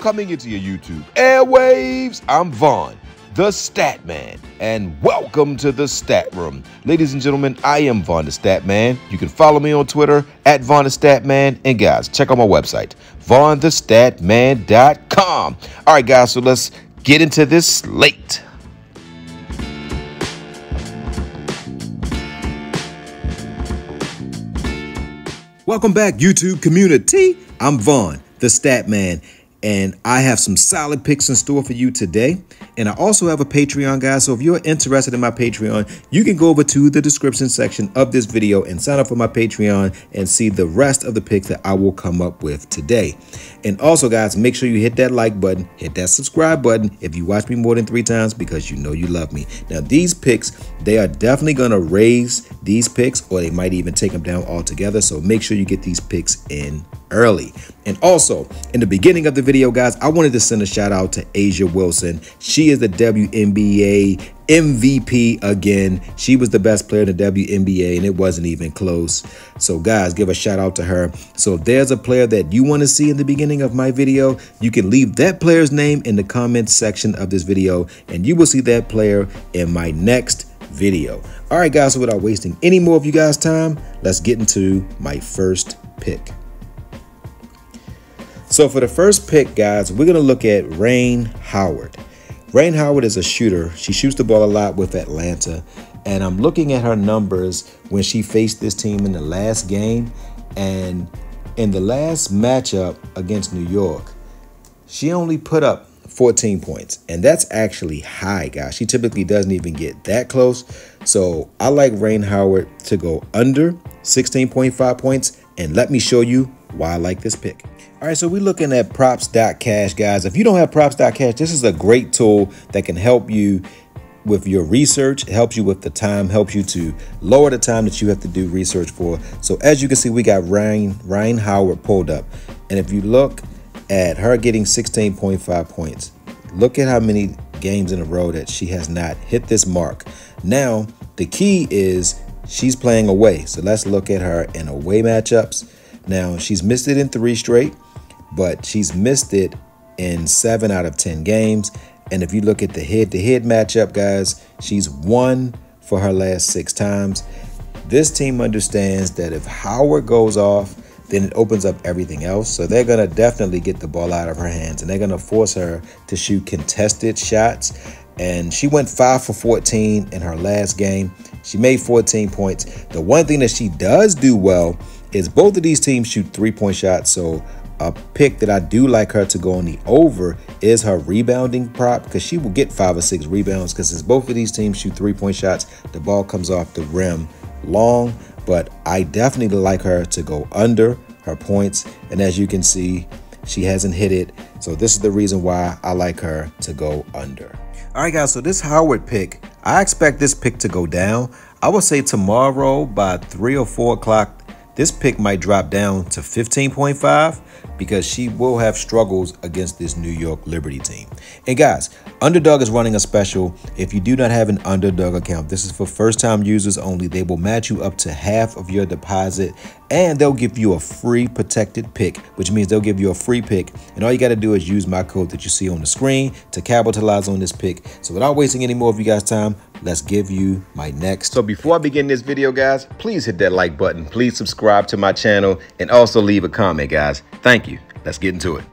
coming into your YouTube airwaves. I'm Vaughn, the Stat Man, and welcome to the Stat Room. Ladies and gentlemen, I am Vaughn the Stat Man. You can follow me on Twitter at Vaughn the Stat Man, and guys, check out my website, VonnTheStatman.com. All right, guys, so let's get into this slate. Welcome back, YouTube community. I'm Vaughn, the Stat Man, and I have some solid picks in store for you today. And I also have a Patreon, guys. So if you're interested in my Patreon, you can go over to the description section of this video and sign up for my Patreon and see the rest of the picks that I will come up with today. And also, guys, make sure you hit that like button, hit that subscribe button if you watch me more than 3 times, because you know you love me. Now, these picks, they are definitely going to raise these picks, or they might even take them down altogether. So make sure you get these picks in early. And also, in the beginning of the video, guys, I wanted to send a shout out to A'ja Wilson. She is the WNBA MVP again. She was the best player in the WNBA, and it wasn't even close. So guys, give a shout out to her. So if there's a player that you want to see in the beginning of my video, you can leave that player's name in the comments section of this video, and you will see that player in my next video. All right, guys, so without wasting any more of you guys' time, let's get into my first pick. So for the first pick, guys, we're going to look at Rain Howard. Rain Howard is a shooter. She shoots the ball a lot with Atlanta. And I'm looking at her numbers when she faced this team in the last game. And in the last matchup against New York, she only put up 14 points. And that's actually high, guys. She typically doesn't even get that close. So I like Rain Howard to go under 16.5 points. And let me show you why I like this pick. All right, so we're looking at props.cash, guys. If you don't have props.cash, this is a great tool that can help you with your research. It helps you with the time, helps you to lower the time that you have to do research for. So as you can see, we got Rain Howard pulled up. And if you look at her getting 16.5 points, look at how many games in a row that she has not hit this mark. Now, the key is she's playing away. So let's look at her in away matchups. Now, she's missed it in 3 straight, but she's missed it in 7 out of 10 games. And if you look at the head-to-head matchup, guys, she's won for her last 6 times. This team understands that if Howard goes off, then it opens up everything else. So they're going to definitely get the ball out of her hands, and they're going to force her to shoot contested shots. And she went 5 for 14 in her last game. She made 14 points. The one thing that she does do well is both of these teams shoot 3-point shots. So a pick that I do like her to go on the over is her rebounding prop, because she will get 5 or 6 rebounds, because since both of these teams shoot 3-point shots, the ball comes off the rim long. But I definitely like her to go under her points. And as you can see, she hasn't hit it. So this is the reason why I like her to go under. All right, guys, so this Howard pick, I expect this pick to go down. I would say tomorrow by 3 or 4 o'clock, this pick might drop down to 15.5, because she will have struggles against this New York Liberty team. And guys, Underdog is running a special. If you do not have an Underdog account, this is for first-time users only. They will match you up to half of your deposit, and they'll give you a free protected pick, which means they'll give you a free pick. And all you got to do is use my code that you see on the screen to capitalize on this pick. So without wasting any more of you guys' time, let's give you my next. So before I begin this video, guys, please hit that like button. Please subscribe to my channel, and also leave a comment, guys. Thank you. Let's get into it.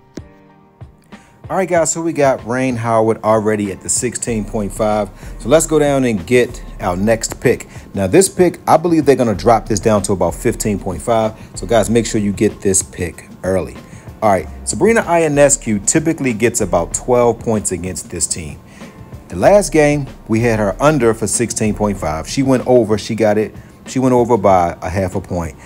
All right, guys, so we got Rain Howard already at the 16.5. So let's go down and get our next pick. Now, this pick, I believe they're going to drop this down to about 15.5. So, guys, make sure you get this pick early. All right, Sabrina Ionescu typically gets about 12 points against this team. The last game, we had her under for 16.5. She went over. She got it. She went over by a half a point.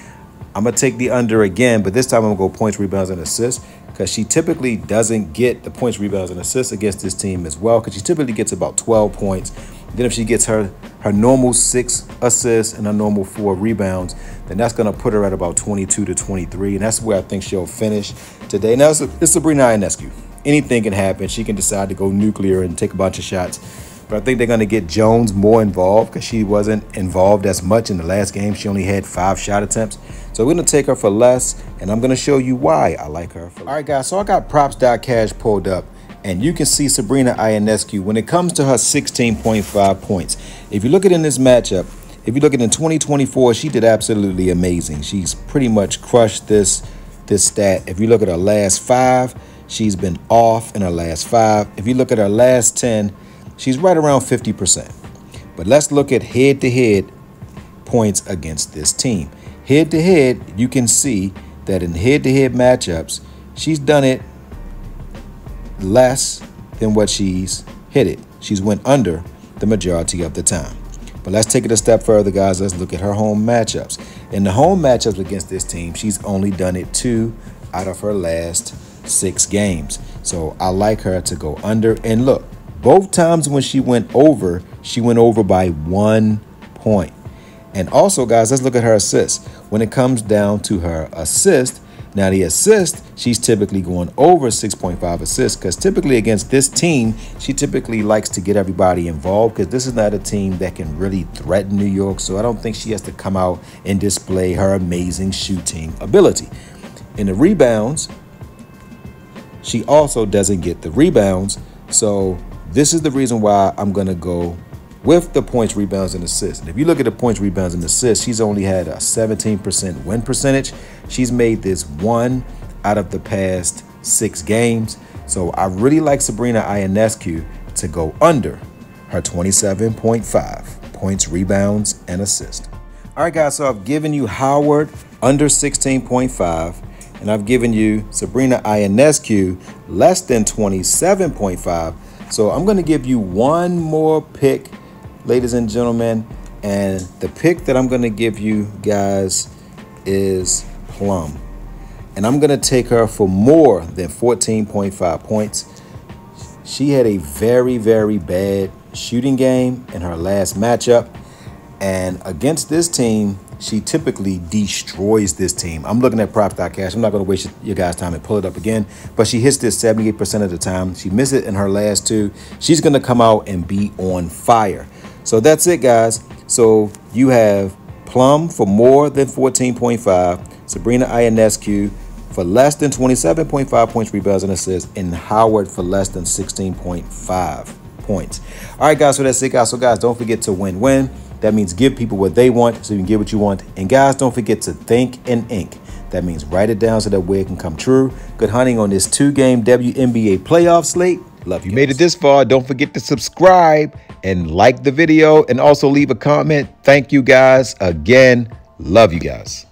I'm going to take the under again, but this time I'm going to go points, rebounds, and assists, because she typically doesn't get the points, rebounds, and assists against this team as well, because she typically gets about 12 points. Then if she gets her normal 6 assists and her normal 4 rebounds, then that's going to put her at about 22 to 23, and that's where I think she'll finish today. Now, it's Sabrina Ionescu. Anything can happen. She can decide to go nuclear and take a bunch of shots. But I think they're going to get Jones more involved, because she wasn't involved as much in the last game. She only had 5 shot attempts. So we're going to take her for less, and I'm going to show you why I like her for less. All right, guys, so I got props.cash pulled up, and you can see Sabrina Ionescu when it comes to her 16.5 points. If you look at it in this matchup, if you look at it in 2024, she did absolutely amazing. She's pretty much crushed this stat. If you look at her last 5, she's been off in her last 5. If you look at her last 10, she's right around 50%. But let's look at head-to-head points against this team. Head-to-head, you can see that in head-to-head matchups, she's done it less than what she's hit it. She's went under the majority of the time. But let's take it a step further, guys. Let's look at her home matchups. In the home matchups against this team, she's only done it 2 out of her last 6 games. So I like her to go under. And look, both times when she went over by 1 point. And also, guys, let's look at her assists. When it comes down to her assist, now the assist, she's typically going over 6.5 assists because typically against this team, she typically likes to get everybody involved because this is not a team that can really threaten New York. So I don't think she has to come out and display her amazing shooting ability. In the rebounds, she also doesn't get the rebounds. So this is the reason why I'm going to go with the points, rebounds, and assists. And if you look at the points, rebounds, and assists, she's only had a 17% win percentage. She's made this 1 out of the past 6 games. So I really like Sabrina Ionescu to go under her 27.5 points, rebounds, and assists. All right, guys, so I've given you Howard under 16.5, and I've given you Sabrina Ionescu less than 27.5. So I'm going to give you one more pick, ladies and gentlemen, and the pick that I'm going to give you guys is Plum. And I'm going to take her for more than 14.5 points. She had a very, very bad shooting game in her last matchup. And against this team, she typically destroys this team. I'm looking at props.cash. I'm not going to waste your guys' time and pull it up again. But she hits this 78% of the time. She missed it in her last 2. She's going to come out and be on fire. So that's it, guys. So you have Plum for more than 14.5, Sabrina Ionescu for less than 27.5 points, rebounds, and assists, and Howard for less than 16.5 points. All right, guys, so that's it, guys. So, guys, don't forget to win-win. That means give people what they want so you can get what you want. And, guys, don't forget to think and ink. That means write it down so that way it can come true. Good hunting on this 2-game WNBA playoff slate. Love you. If you made it this far, don't forget to subscribe and like the video and also leave a comment. Thank you, guys. Again, love you guys.